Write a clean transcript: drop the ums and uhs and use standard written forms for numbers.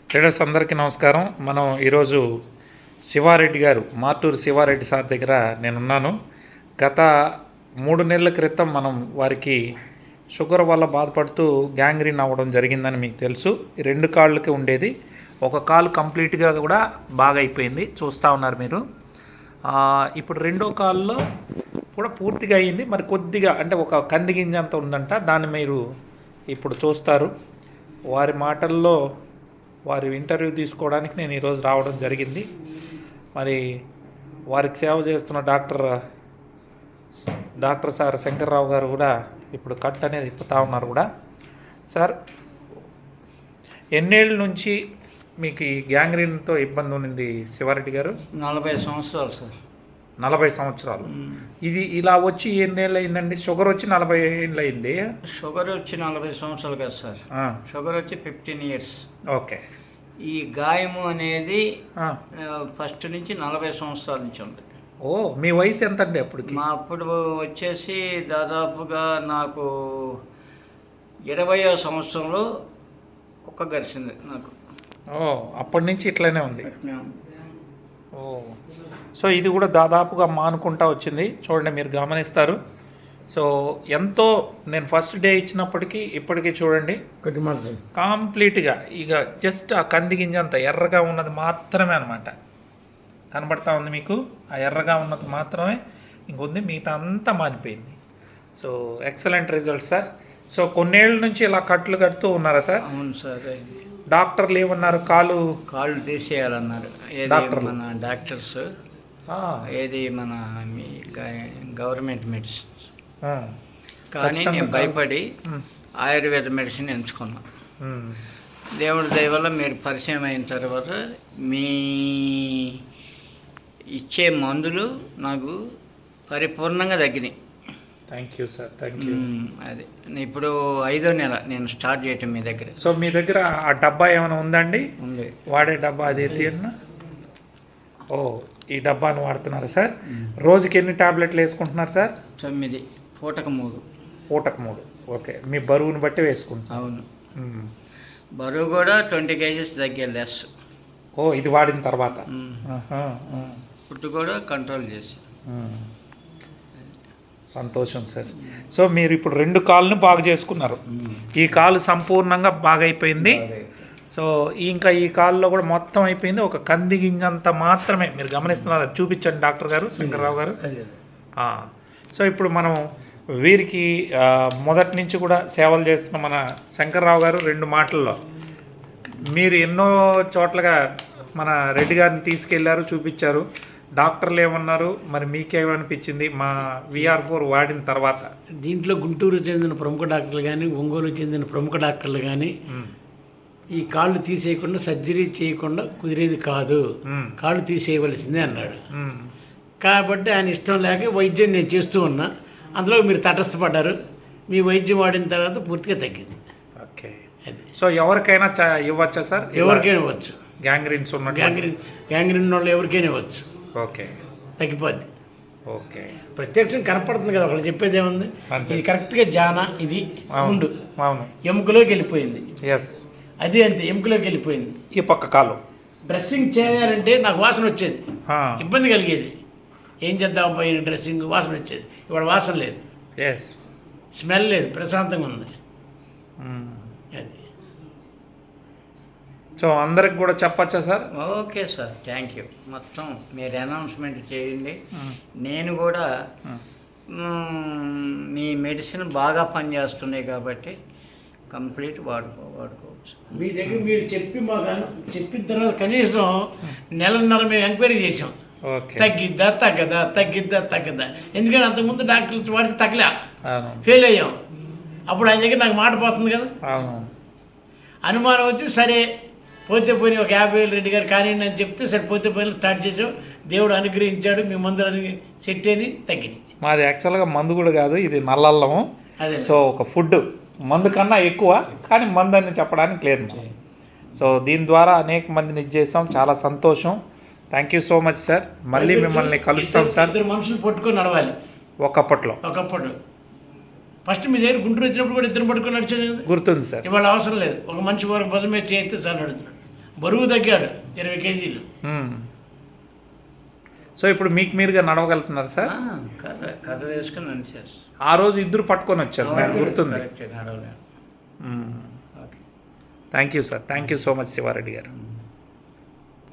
Traders అందరికీ నమస్కారం. మనం ఈరోజు శివారెడ్డి గారు, మార్టూరు శివారెడ్డి సార్ దగ్గర నేనున్నాను. గత 3 నెలల క్రితం మనం వారికి షుగర్ వల్ల బాధపడుతూ గ్యాంగ్రీన్ అవ్వడం జరిగిందని మీకు తెలుసు. 2 కాళ్ళకి ఉండేది, ఒక కాలు కంప్లీట్గా కూడా బాగా అయిపోయింది, చూస్తూ ఉన్నారు మీరు. ఇప్పుడు 2వ కాల్లో కూడా పూర్తిగా అయ్యింది, మరి కొద్దిగా అంటే ఒక కంది గింజ అంత ఉందంట. దాన్ని మీరు ఇప్పుడు చూస్తారు. వారి మాటల్లో వారి ఇంటర్వ్యూ తీసుకోవడానికి నేను ఈరోజు రావడం జరిగింది. మరి వారికి సేవ చేస్తున్న డాక్టర్ సార్ శంకర్రావు గారు కూడా ఇప్పుడు కట్ అనేది ఇప్పుతా ఉన్నారు కూడా. సార్, ఎన్నేళ్ళ నుంచి మీకు ఈ గ్యాంగ్రీన్తో ఇబ్బంది ఉన్నింది శివారెడ్డి గారు? 40 సంవత్సరాలు సార్. 40 సంవత్సరాలు. ఇది ఇలా వచ్చి ఎన్నేళ్ళు అయిందండి? షుగర్ వచ్చి 40 ఏళ్ళు అయింది. షుగర్ వచ్చి 40 సంవత్సరాలు కదా సార్. షుగర్ వచ్చి 15 ఇయర్స్. ఓకే. ఈ గాయము అనేది ఫస్ట్ నుంచి 40 సంవత్సరాల నుంచి ఉంది. ఓ, మీ వయసు ఎంత అండి అప్పటికి? మా అప్పుడు వచ్చేసి దాదాపుగా నాకు 20వ సంవత్సరంలో కుక్క గరిచింది నాకు. ఓ, అప్పటి నుంచి ఇట్లానే ఉంది. ఓ, సో ఇది కూడా దాదాపుగా మానుకుంటా వచ్చింది. చూడండి, మీరు గమనిస్తారు. సో ఎంతో నేను ఫస్ట్ డే ఇచ్చినప్పటికీ ఇప్పటికీ చూడండి కంప్లీట్గా ఇక జస్ట్ ఆ కంది గింజ అంత ఎర్రగా ఉన్నది మాత్రమే అనమాట కనబడతా ఉంది మీకు. ఆ ఎర్రగా ఉన్నది మాత్రమే ఇంకొంది, మిగతా అంతా మానిపోయింది. So excellent result sir. So కొన్నేళ్ళ నుంచి ఇలా కట్లు కడుతూ ఉన్నారా సార్? అవును సార్. డాక్టర్లు ఏమన్నారు? కాళ్ళు తీసేయాలన్నారు. మన డాక్టర్స్ ఏది మన మీ గవర్నమెంట్ మెడిసిన్. కానీ నేను భయపడి ఆయుర్వేద మెడిసిన్ ఎంచుకున్నా. దేవుడి దయ వల్ల మీరు పరిచయం అయిన తర్వాత మీ ఇచ్చే మందులు నాకు పరిపూర్ణంగా తగ్గినాయి. Thank you sir, thank you. అది ఇప్పుడు 5వ నెల నేను స్టార్ట్ చేయటం మీ దగ్గర. సో మీ దగ్గర ఆ డబ్బా ఏమైనా ఉందండి? ఉంది. వాడే డబ్బా అది తీయన్నా? ఓ, ఈ డబ్బాను వాడుతున్నారు సార్. రోజుకి ఎన్ని టాబ్లెట్లు వేసుకుంటున్నారు సార్? 9, పూటకు 3. పూటకు 3. ఓకే. మీ బరువుని బట్టి వేసుకుంటున్నారు? అవును. బరువు కూడా 20 kgs తగ్గే లెస్. ఓ, ఇది వాడిన తర్వాత ఫుడ్ కూడా కంట్రోల్ చేసి. సంతోషం సార్. సో మీరు ఇప్పుడు 2 కాళ్ళను బాగు చేసుకున్నారు. ఈ కాలు సంపూర్ణంగా బాగా అయిపోయింది. సో ఇంకా ఈ కాల్లో కూడా మొత్తం అయిపోయింది. ఒక కంది గింజంత మాత్రమే మీరు గమనిస్తున్నారు. చూపించండి డాక్టర్ గారు, శంకర్రావు గారు. సో ఇప్పుడు మనం వీరికి మొదటి నుంచి కూడా సేవలు చేస్తున్న మన శంకర్రావు గారు 2 మాటల్లో, మీరు ఎన్నో చోట్లగా మన రెడ్డి గారిని తీసుకెళ్లారు, చూపించారు. డాక్టర్లు ఏమన్నారు, మరి మీకేమనిపించింది మా VR4 వాడిన తర్వాత? దీంట్లో గుంటూరు చెందిన ప్రముఖ డాక్టర్లు కానీ, ఒంగోలు చెందిన ప్రముఖ డాక్టర్లు కానీ ఈ కాళ్ళు తీసేయకుండా సర్జరీ చేయకుండా కుదిరేది కాదు, కాళ్ళు తీసేయవలసిందే అన్నాడు. కాబట్టి ఆయన ఇష్టం లేక వైద్యం నేను చేస్తూ ఉన్నా. అందులో మీరు తటస్థపడ్డారు. మీ వైద్యం వాడిన తర్వాత పూర్తిగా తగ్గింది. ఓకే. సో ఎవరికైనా ఇవ్వచ్చా సార్? ఎవరికైనా ఇవ్వచ్చు. గ్యాంగ్రీన్స్ ఉన్న గ్యాంగ్రీన్ వాళ్ళు ఎవరికైనా ఇవ్వచ్చు. ఓకే, తగ్గిపోద్ది. ఓకే. ప్రత్యక్షం కనపడుతుంది కదా, ఒకళ్ళు చెప్పేది ఏముంది. ఇది కరెక్ట్గా జానా, ఇది ఉండు ఎముకలోకి వెళ్ళిపోయింది. ఎస్, అది అంతే, ఎముకలోకి వెళ్ళిపోయింది. ఈ పక్క కాలు డ్రెస్సింగ్ చేయాలంటే నాకు వాసన వచ్చేది, ఇబ్బంది కలిగేది. ఏం చేద్దాం పోయిన డ్రెస్సింగ్ వాసన వచ్చేది. ఇవాళ వాసన లేదు, ఎస్, స్మెల్ లేదు, ప్రశాంతంగా ఉంది. అది సో అందరికి కూడా చెప్పచ్చా sir? Okay sir, thank you. మొత్తం మీరు అనౌన్స్మెంట్ చేయండి. నేను కూడా మీ మెడిసిన్ బాగా పనిచేస్తున్నాయి కాబట్టి కంప్లీట్ వాడుకోవచ్చు. మీ దగ్గర మీరు చెప్పిన తర్వాత కనీసం నెలన్నర మేము ఎంక్వైరీ చేసాం. తగ్గిద్దా తగ్గదా. ఎందుకంటే అంతకుముందు డాక్టర్స్ వాడితే తగ్గలే, ఫెయిల్ అయ్యాం. అప్పుడు ఆయన దగ్గర నాకు మాట పోతుంది కదా, అనుమానం వచ్చి సరే పోతే పోయి ఒక 50,000 రెడ్డి గారు కానీ అని చెప్తే సరే పోతే పోయి స్టార్ట్ చేసాం. దేవుడు అనుగ్రహించాడు, మీ మందులు సెట్ అని తగ్గింది. మాది యాక్చువల్గా మందు కూడా కాదు, ఇది నల్లల్లము. అదే. సో ఒక ఫుడ్ మందు కన్నా ఎక్కువ, కానీ మందు అని చెప్పడానికి లేదు. సో దీని ద్వారా అనేక మందిని ఇచ్చేసాం. చాలా సంతోషం. Thank you so much sir. మళ్ళీ మిమ్మల్ని కలుస్తాం సార్. 2 మనుషులు పట్టుకొని నడవాలి ఒకప్పట్లో. ఫస్ట్ మీ దగ్గర గుంటూరు వచ్చినప్పుడు కూడా 2 పట్టుకొని నడిచేది గుర్తుంది సార్. ఇవాళ అవసరం లేదు, ఒక మనిషి వరకు భుజం మీద చేస్తే చాలు నడుతున్నాడు. బరువు తగ్గాడు 20 కేజీలు. సో ఇప్పుడు మీకు మీరుగా నడవగలుగుతున్నారు సార్? కథ వేసుకుని నడిచేస్తాను. ఆ రోజు ఇద్దరు పట్టుకొని వచ్చారు, నాకు గుర్తుంది. నడవలేను. Okay. Thank you sir, thank you so much Siva Reddy గారు.